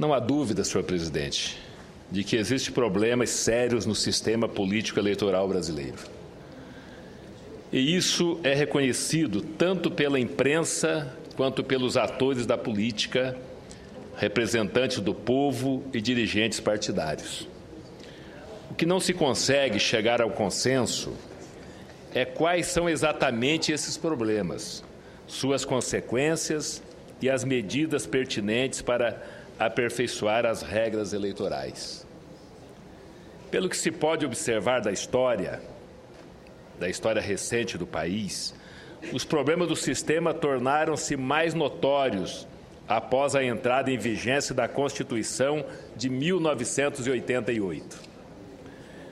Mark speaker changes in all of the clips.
Speaker 1: Não há dúvida, senhor presidente, de que existem problemas sérios no sistema político eleitoral brasileiro. E isso é reconhecido tanto pela imprensa quanto pelos atores da política, representantes do povo e dirigentes partidários. O que não se consegue chegar ao consenso é quais são exatamente esses problemas, suas consequências e as medidas pertinentes para aperfeiçoar as regras eleitorais. Pelo que se pode observar da história recente do país, os problemas do sistema tornaram-se mais notórios após a entrada em vigência da Constituição de 1988,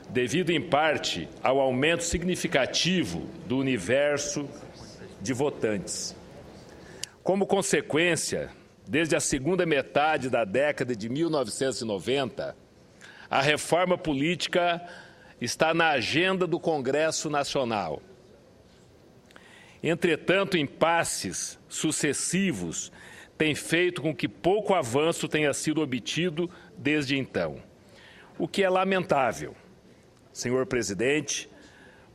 Speaker 1: devido em parte ao aumento significativo do universo de votantes. Como consequência, desde a segunda metade da década de 1990, a reforma política está na agenda do Congresso Nacional. Entretanto, impasses sucessivos têm feito com que pouco avanço tenha sido obtido desde então, o que é lamentável, senhor presidente,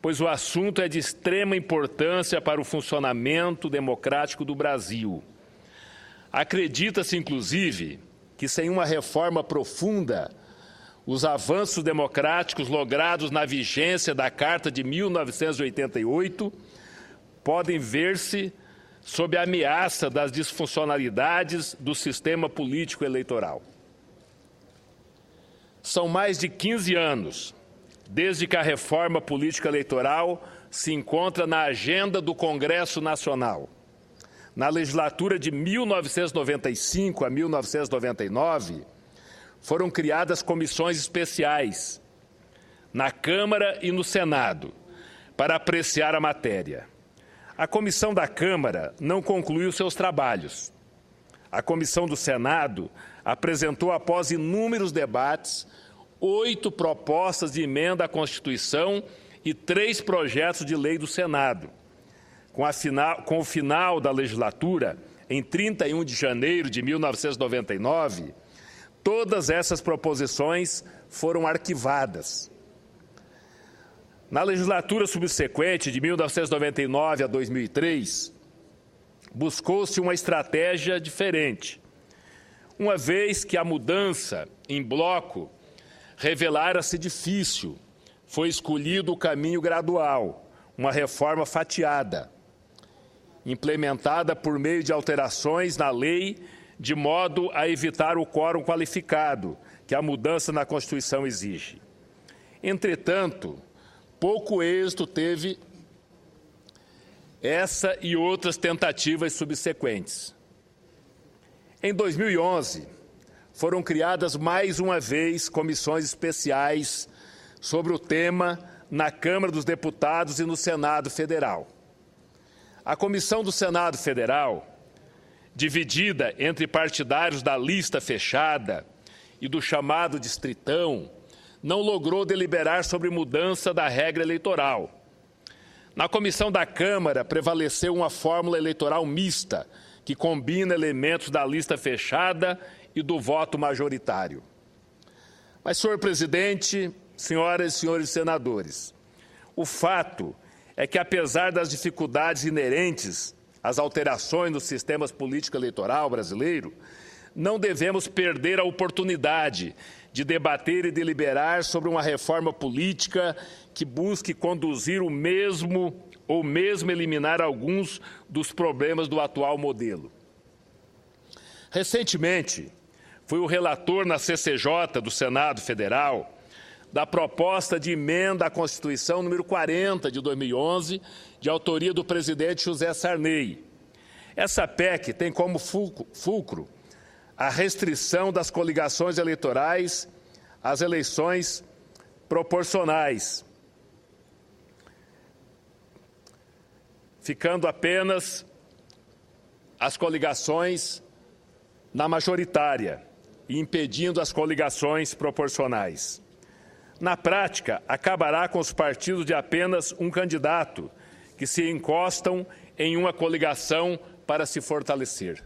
Speaker 1: pois o assunto é de extrema importância para o funcionamento democrático do Brasil. Acredita-se, inclusive, que sem uma reforma profunda, os avanços democráticos logrados na vigência da Carta de 1988 podem ver-se sob a ameaça das disfuncionalidades do sistema político eleitoral. São mais de 15 anos desde que a reforma política eleitoral se encontra na agenda do Congresso Nacional. Na legislatura de 1995 a 1999, foram criadas comissões especiais na Câmara e no Senado para apreciar a matéria. A comissão da Câmara não concluiu seus trabalhos. A comissão do Senado apresentou, após inúmeros debates, 8 propostas de emenda à Constituição e 3 projetos de lei do Senado. Com o final da legislatura, em 31 de janeiro de 1999, todas essas proposições foram arquivadas. Na legislatura subsequente, de 1999 a 2003, buscou-se uma estratégia diferente, uma vez que a mudança em bloco revelara-se difícil, foi escolhido o caminho gradual, uma reforma fatiada, implementada por meio de alterações na lei, de modo a evitar o quórum qualificado que a mudança na Constituição exige. Entretanto, pouco êxito teve essa e outras tentativas subsequentes. Em 2011, foram criadas mais uma vez comissões especiais sobre o tema na Câmara dos Deputados e no Senado Federal. A Comissão do Senado Federal, dividida entre partidários da lista fechada e do chamado distritão, não logrou deliberar sobre mudança da regra eleitoral. Na comissão da Câmara prevaleceu uma fórmula eleitoral mista, que combina elementos da lista fechada e do voto majoritário. Mas, senhor presidente, senhoras e senhores senadores, o fato é que, apesar das dificuldades inerentes às alterações nos sistemas político eleitoral brasileiro, não devemos perder a oportunidade de debater e deliberar sobre uma reforma política que busque conduzir o mesmo ou mesmo eliminar alguns dos problemas do atual modelo. Recentemente, fui o relator na CCJ do Senado Federal da proposta de emenda à Constituição número 40 de 2011, de autoria do presidente José Sarney. Essa PEC tem como fulcro a restrição das coligações eleitorais às eleições proporcionais, ficando apenas as coligações na majoritária e impedindo as coligações proporcionais. Na prática, acabará com os partidos de apenas um candidato, que se encostam em uma coligação para se fortalecer.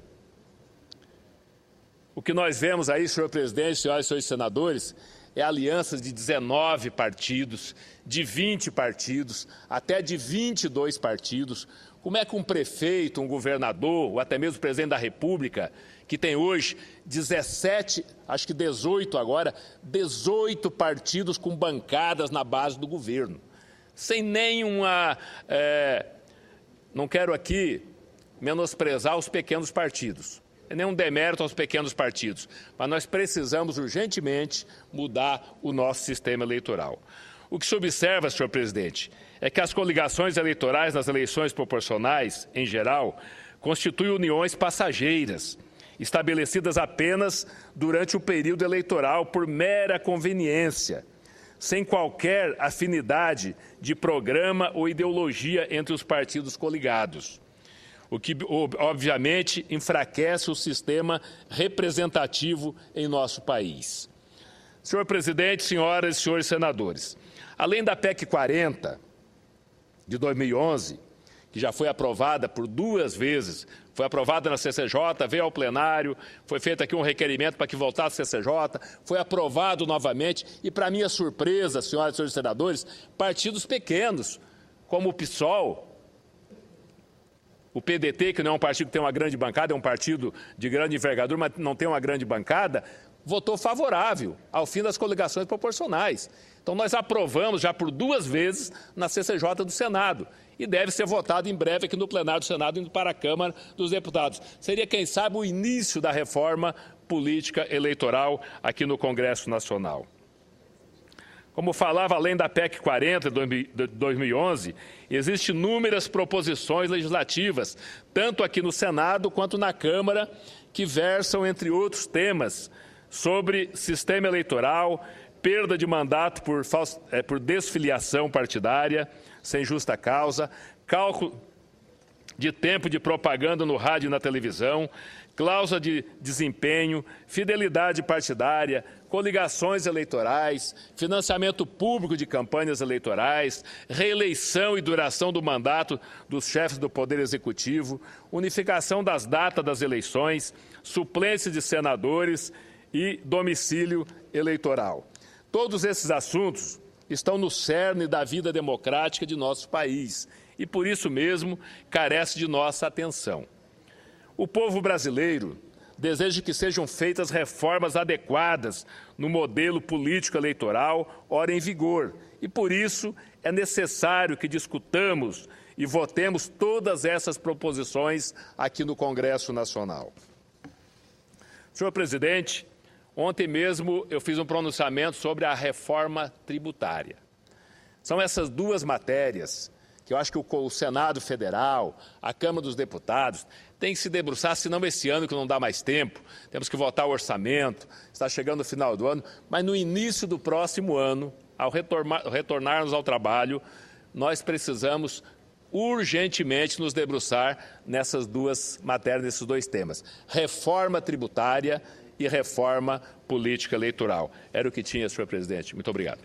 Speaker 1: O que nós vemos aí, senhor presidente, senhoras e senhores senadores, é alianças de 19 partidos, de 20 partidos, até de 22 partidos. Como é que um prefeito, um governador, ou até mesmo o presidente da República, que tem hoje 17, acho que 18 agora, 18 partidos com bancadas na base do governo, sem nenhuma... não quero aqui menosprezar os pequenos partidos. É nenhum demérito aos pequenos partidos, mas nós precisamos urgentemente mudar o nosso sistema eleitoral. O que se observa, senhor presidente, é que as coligações eleitorais nas eleições proporcionais, em geral, constituem uniões passageiras, estabelecidas apenas durante o período eleitoral por mera conveniência, sem qualquer afinidade de programa ou ideologia entre os partidos coligados, o que, obviamente, enfraquece o sistema representativo em nosso país. Senhor presidente, senhoras e senhores senadores, além da PEC 40, de 2011, que já foi aprovada por 2 vezes, foi aprovada na CCJ, veio ao plenário, foi feito aqui um requerimento para que voltasse à CCJ, foi aprovado novamente e, para minha surpresa, senhoras e senhores senadores, partidos pequenos, como o PSOL, o PDT, que não é um partido que tem uma grande bancada, é um partido de grande envergadura, mas não tem uma grande bancada, votou favorável ao fim das coligações proporcionais. Então, nós aprovamos já por 2 vezes na CCJ do Senado e deve ser votado em breve aqui no plenário do Senado, indo para a Câmara dos Deputados. Seria, quem sabe, o início da reforma política eleitoral aqui no Congresso Nacional. Como falava, além da PEC 40 de 2011, existem inúmeras proposições legislativas, tanto aqui no Senado quanto na Câmara, que versam, entre outros temas, sobre sistema eleitoral, perda de mandato por desfiliação partidária, sem justa causa, cálculo de tempo de propaganda no rádio e na televisão, cláusula de desempenho, fidelidade partidária, coligações eleitorais, financiamento público de campanhas eleitorais, reeleição e duração do mandato dos chefes do Poder Executivo, unificação das datas das eleições, suplência de senadores e domicílio eleitoral. Todos esses assuntos estão no cerne da vida democrática de nosso país e, por isso mesmo, carece de nossa atenção. O povo brasileiro deseja que sejam feitas reformas adequadas no modelo político eleitoral ora em vigor e, por isso, é necessário que discutamos e votemos todas essas proposições aqui no Congresso Nacional. Senhor presidente, ontem mesmo eu fiz um pronunciamento sobre a reforma tributária. São essas 2 matérias que eu acho que o Senado Federal, a Câmara dos Deputados, tem que se debruçar, senão esse ano que não dá mais tempo, temos que votar o orçamento, está chegando o final do ano, mas no início do próximo ano, ao retornarmos ao trabalho, nós precisamos urgentemente nos debruçar nessas 2 matérias, nesses 2 temas. Reforma tributária e reforma política eleitoral. Era o que tinha, senhor presidente. Muito obrigado.